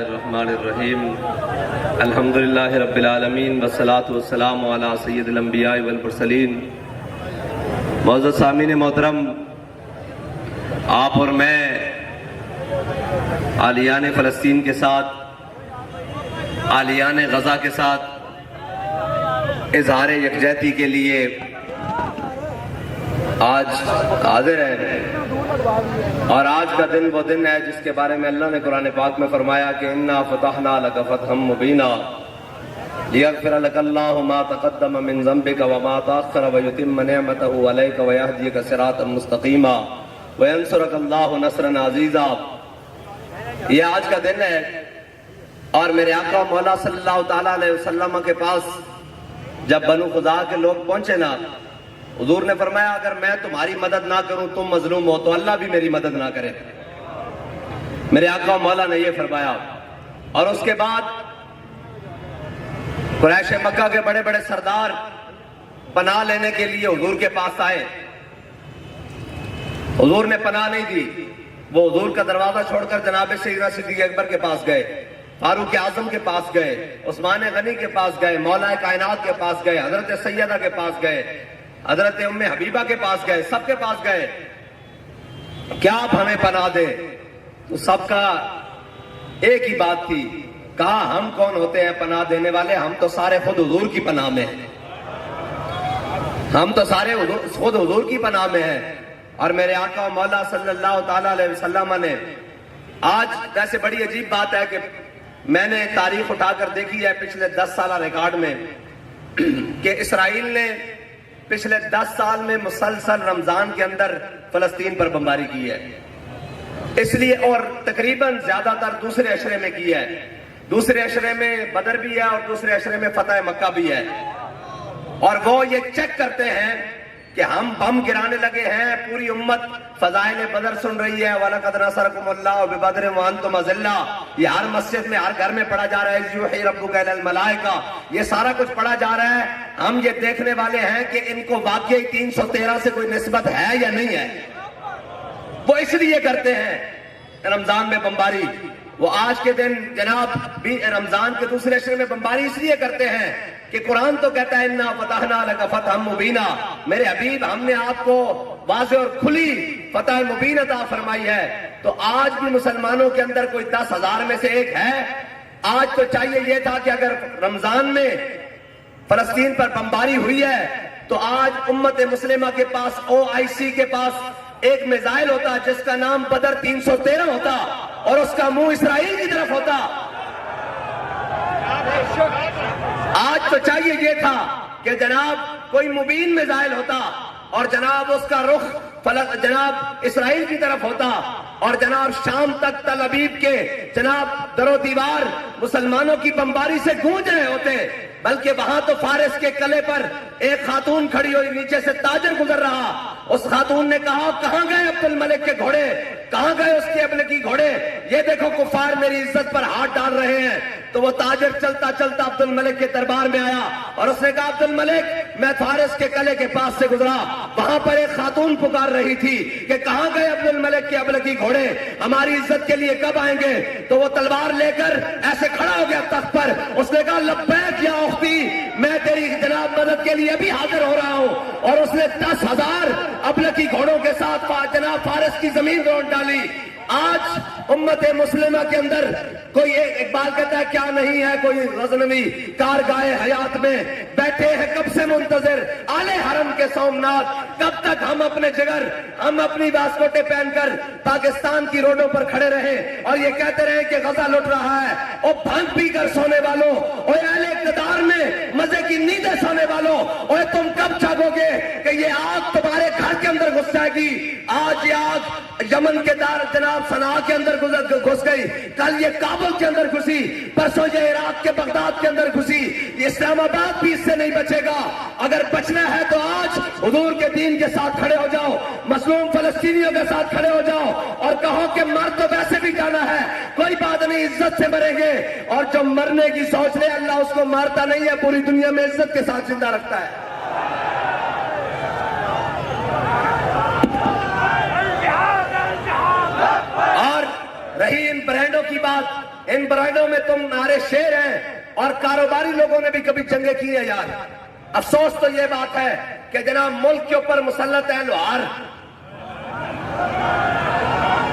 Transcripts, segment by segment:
الرحمن الرحیم الحمدللہ رب العالمین والصلاة والسلام علی سید الانبیاء والمرسلین۔ معزز سامعین محترم، آپ اور میں عالیان فلسطین کے ساتھ، عالیان غزہ کے ساتھ اظہار یکجہتی کے لیے آج حاضر ہیں، اور آج کا دن وہ دن ہے جس کے بارے میں اللہ نے قرآن پاک میں فرمایا کہ انا فتحنا لک فتحا مبینا لیغفر لک اللہ ما تقدم من ذنبک وما تأخر ویتم نعمتہ علیک ویہدیک صراطا مستقیما وینصرک اللہ نصرا عزیزا۔ یہ آج کا دن ہے، اور میرے آقا مولا صلی اللہ تعالیٰ علیہ وسلم کے پاس جب بنو خزاعہ کے لوگ پہنچے نا، حضور نے فرمایا اگر میں تمہاری مدد نہ کروں، تم مظلوم ہو، تو اللہ بھی میری مدد نہ کرے۔ میرے آقا مولا نے یہ فرمایا، اور اس کے بعد قریش مکہ کے بڑے بڑے سردار پناہ لینے کے لیے حضور کے پاس آئے۔ حضور نے پناہ نہیں دی، وہ حضور کا دروازہ چھوڑ کر جناب سیدنا صدیق اکبر کے پاس گئے، فاروق اعظم کے پاس گئے، عثمان غنی کے پاس گئے، مولا کائنات کے پاس گئے، حضرت سیدہ کے پاس گئے، حضرت ام حبیبہ کے پاس گئے، سب کے پاس گئے، کیا آپ ہمیں پناہ دیں؟ تو سب کا ایک ہی بات تھی، کہا ہم کون ہوتے ہیں پناہ دینے والے؟ ہم تو سارے خود حضور کی پناہ میں ہیں، ہم تو سارے خود حضور کی پناہ میں ہیں۔ اور میرے آقا مولا صلی اللہ تعالیٰ علیہ وسلم نے آج، ویسے بڑی عجیب بات ہے کہ میں نے تاریخ اٹھا کر دیکھی ہے پچھلے 10 سالہ ریکارڈ میں، کہ اسرائیل نے پچھلے 10 سال میں مسلسل رمضان کے اندر فلسطین پر بمباری کی ہے، اس لیے، اور تقریباً زیادہ تر دوسرے عشرے میں کی ہے، دوسرے عشرے میں بدر بھی ہے اور دوسرے عشرے میں فتح مکہ بھی ہے، اور وہ یہ چیک کرتے ہیں کہ ہم بم گرانے لگے ہیں، پوری امت فضائل بدر سن رہی ہے، وَلَقَدْ نَصَرَكُمُ اللَّهُ بِبَدْرٍ وَأَنْتُمْ أَذِلَّةٌ، یہ ہر مسجد میں، ہر گھر میں پڑھا جا رہا ہے، إِذْ يُوحِي رَبُّكَ إِلَى الْمَلَائِكَةِ، یہ سارا کچھ پڑھا جا رہا ہے۔ ہم یہ دیکھنے والے ہیں کہ ان کو واقعی 313 سے کوئی نسبت ہے یا نہیں ہے۔ وہ اس لیے کرتے ہیں رمضان میں بمباری، وہ آج کے دن جناب بھی رمضان کے دوسرے عشرے میں بمباری اس لیے کرتے ہیں کہ قرآن تو کہتا ہے انا فتحنا لک فتحا مبینا، میرے حبیب ہم نے آپ کو واضح اور کھلی فتح مبین عطا فرمائی ہے۔ تو آج بھی مسلمانوں کے اندر کوئی 10,000 میں سے ایک ہے۔ آج تو چاہیے یہ تھا کہ اگر رمضان میں فلسطین پر بمباری ہوئی ہے تو آج امت مسلمہ کے پاس، OIC کے پاس ایک میزائل ہوتا جس کا نام بدر 313 ہوتا، اور اس کا منہ اسرائیل کی طرف ہوتا۔ آج تو چاہیے یہ تھا کہ جناب کوئی مبین میزائل ہوتا، اور جناب اس کا رخ جناب اسرائیل کی طرف ہوتا، اور جناب شام تک تل ابیب کے جناب در و دیوار مسلمانوں کی بمباری سے گونج رہے ہوتے، بلکہ وہاں تو فارس کے قلعے پر ایک خاتون کھڑی ہوئی، نیچے سے تاجر گزر رہا، اس خاتون نے کہا کہاں گئے عبد الملک کے گھوڑے، کہاں گئے اس کے ابلکی گھوڑے، یہ دیکھو کفار میری عزت پر ہاتھ ڈال رہے ہیں۔ تو وہ تاجر چلتا چلتا عبد الملک کے دربار میں آیا، اور اس نے کہا عبد الملک میں فارس کے قلعے کے پاس سے گزرا، وہاں پر ایک خاتون پکار رہی تھی کہ کہاں گئے عبد الملک کے ابلکی گھوڑے، ہماری عزت کے لیے کب آئیں گے؟ تو وہ تلوار لے کر ایسے کھڑا ہو گیا تخت پر، اس نے کہا لبیک یا اختی، میں تیری جناب مدد کے لیے ابھی حاضر ہو رہا ہوں، اور اس نے 10,000 ابلکی گھوڑوں کے ساتھ جناب فارس کی زمین روند ڈالی۔ آج امت مسلمہ کے اندر کوئی اقبال کہتا ہے کیا نہیں ہے کوئی غزنوی کارگاہ حیات میں، بیٹھے ہیں کب سے منتظر آل حرم کے سومنات، کب تک ہم اپنے جگر، ہم اپنی واسکوٹیں پہن کر پاکستان کی روڈوں پر کھڑے رہے اور یہ کہتے رہے کہ غزہ لٹ رہا ہے۔ او بھنگ پی کر سونے والوں، او اہل اقتدار میں مزے کی نیندیں سونے والوں، او تم کب جاگو گے کہ یہ آگ تمہارے گھر کے اندر گھس جائے گی؟ آج یہ آگ یمن کے دار جناب صنعاء کے اندر گھس گئی، کل یہ کابل کے اندر گھسی، پرسوں یہ عراق کے بغداد کے اندر گھسی، یہ اسلام آباد بھی اس سے نہیں بچے گا۔ اگر بچنا ہے تو آج حضور کے دین کے ساتھ کھڑے ہو جاؤ، مظلوم فلسطینیوں کے ساتھ کھڑے ہو جاؤ، اور کہو کہ مر تو ویسے بھی جانا ہے، کوئی بات نہیں، عزت سے مریں گے۔ اور جو مرنے کی سوچ لے اللہ اس کو مارتا نہیں ہے، پوری دنیا میں عزت کے ساتھ زندہ رکھتا ہے۔ اور رہی ان برانڈوں کی بات، ان برائڈوں میں تمہارے شیر ہیں، اور کاروباری لوگوں نے بھی کبھی جنگیں کی ہیں یار۔ افسوس تو یہ بات ہے کہ جناب ملک کے اوپر مسلط ہیں لوہار،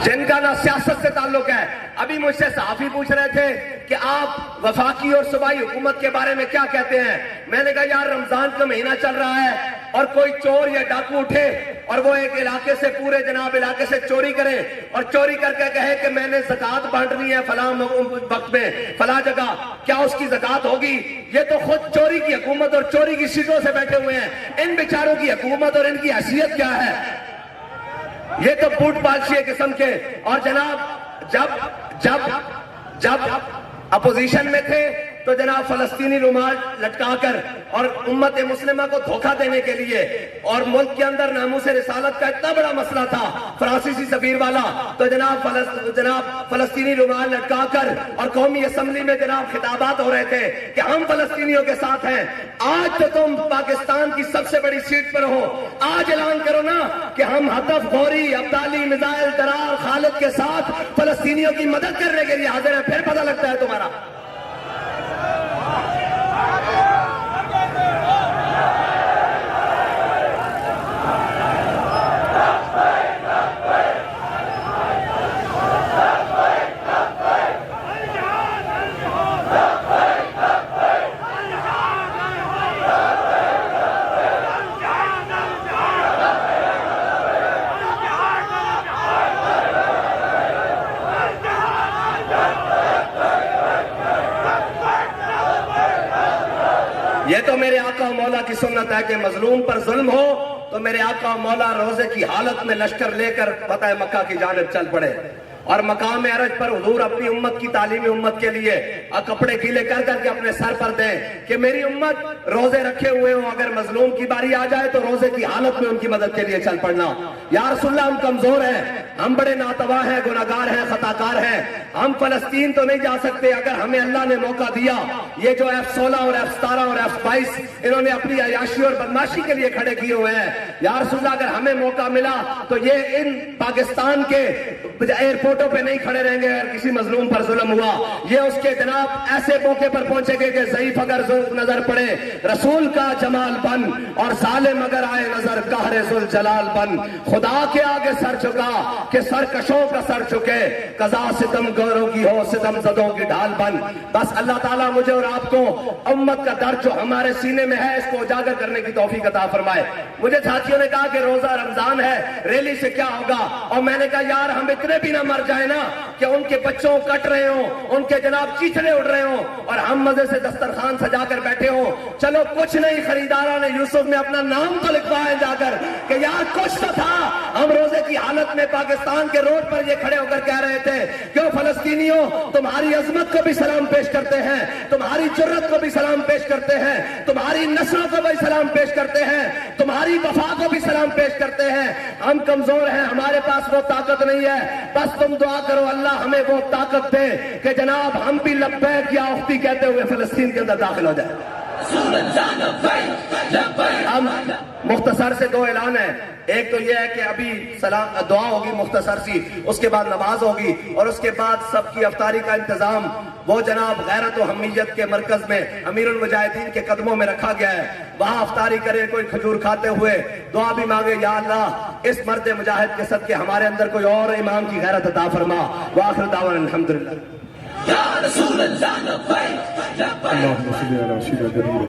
جن کا نہ سیاست سے تعلق ہے۔ ابھی مجھ سے صحافی پوچھ رہے تھے کہ آپ وفاقی اور صوبائی حکومت کے بارے میں کیا کہتے ہیں؟ میں نے کہا یار رمضان کا مہینہ چل رہا ہے اور کوئی چور یا ڈاکو اٹھے اور وہ ایک علاقے سے پورے جناب علاقے سے چوری کرے اور چوری کر کے کہے کہ میں نے زکوٰۃ بانٹنی ہے فلاں وقت میں فلاں جگہ، کیا اس کی زکوٰۃ ہوگی؟ یہ تو خود چوری کی حکومت اور چوری کی سیٹوں سے بیٹھے ہوئے ہیں۔ ان بیچاروں کی حکومت اور ان کی حیثیت کیا ہے؟ یہ تو بوٹ پالشی قسم کے۔ اور جناب جب اپوزیشن میں تھے تو جناب فلسطینی رومال لٹکا کر اور امت مسلمہ کو دھوکہ دینے کے لیے، اور ملک کے اندر ناموس رسالت کا اتنا بڑا مسئلہ تھا فرانسیسی سفیر والا، تو جناب فلسطینی رومال لٹکا کر اور قومی اسمبلی میں جناب خطابات ہو رہے تھے کہ ہم فلسطینیوں کے ساتھ ہیں۔ آج تو تم پاکستان کی سب سے بڑی سیٹ پر ہو، آج اعلان کرو نا کہ ہم ہدف غوری، ابدالی، میزائل، درار، خالد کے ساتھ فلسطینیوں کی مدد کرنے کے لیے حاضر ہیں، پھر پتہ لگتا ہے تمہارا۔ یہ تو میرے آقا و مولا کی سنت ہے کہ مظلوم پر ظلم ہو تو میرے آقا و مولا روزے کی حالت میں لشکر لے کر فتح مکہ کی جانب چل پڑے، اور مقام عرج پر حضور اپنی امت کی تعلیمی امت کے لیے کپڑے گیلے کر کر کے اپنے سر پر دیں کہ میری امت روزے رکھے ہوئے ہوں، اگر مظلوم کی باری آ جائے تو روزے کی حالت میں ان کی مدد کے لیے چل پڑنا۔ یا رسول اللہ ہم کمزور ہیں، ہم بڑے ناتواں ہیں، گناہگار ہیں، خطاکار ہیں، ہم فلسطین تو نہیں جا سکتے۔ اگر ہمیں اللہ نے موقع دیا، یہ جو F-16 اور F-17 اور F-22 انہوں نے اپنی عیاشی اور بدماشی کے لیے کھڑے کیے ہوئے ہیں، یا رسول اللہ اگر ہمیں موقع ملا تو یہ ان پاکستان کے ایئرپورٹوں پہ نہیں کھڑے رہیں گے اگر کسی مظلوم پر ظلم ہوا۔ یہ اس کے جناب ایسے موقع پر پہنچے گے کہ ضعیف اگر نظر پڑے رسول کا جمال بن، اور ظالم اگر آئے نظر قہر ذوالجلال بن۔ خدا کے آگے سر جھکا کہ سرکشوں کا سر جھکے، قضا ستم گوروں کی ہو ستم زدوں کی ڈھال بن۔ بس اللہ تعالیٰ مجھے اور آپ کو امت کا درد جو ہمارے سینے میں ہے اس کو اجاگر کرنے کی توفیق عطا فرمائے۔ مجھے ساتھیوں نے کہا کہ روزہ رمضان ہے، ریلی سے کیا ہوگا؟ اور میں نے کہا یار ہم اتنے بھی نہ مر جائیں نا کہ ان کے بچوں کٹ رہے ہوں، ان کے جناب چیچڑے اڑ رہے ہوں اور ہم مزے سے دسترخوان سجا کر بیٹھے ہوں۔ چلو کچھ نہیں، خریداران یوسف میں اپنا نام تو لکھوائے جا کر کہ یار کچھ تو تھا۔ ہم روزے کی حالت میں پاکستان کے روڈ پر یہ کھڑے ہو کر کہہ رہے تھے کیوں فلسطینیوں تمہاری عظمت کو بھی سلام پیش کرتے ہیں، تمہاری جرت کو بھی سلام پیش کرتے ہیں، تمہاری نسلوں کو بھی سلام پیش کرتے ہیں، تمہاری وفا کو بھی سلام پیش کرتے ہیں۔ ہم کمزور ہیں، ہمارے پاس وہ طاقت نہیں ہے، بس تم دعا کرو اللہ ہمیں وہ طاقت دے کہ جناب ہم بھی لبیک یا اختی کہتے ہوئے فلسطین کے اندر داخل ہو جائے۔ ہم مختصر سے دو اعلان ہیں، ایک تو یہ ہے کہ ابھی دعا ہوگی مختصر سی، اس کے بعد نماز ہوگی، اور اس کے بعد سب کی افطاری کا انتظام وہ جناب غیرت و حمیت کے مرکز میں امیر المجاہدین کے قدموں میں رکھا گیا ہے، وہاں افطاری کرے، کوئی کھجور کھاتے ہوئے دعا بھی مانگے یا اللہ اس مرد مجاہد کے صدقے ہمارے اندر کوئی اور امام کی غیرت عطا فرما۔ وآخر دعوانا الحمدللہ۔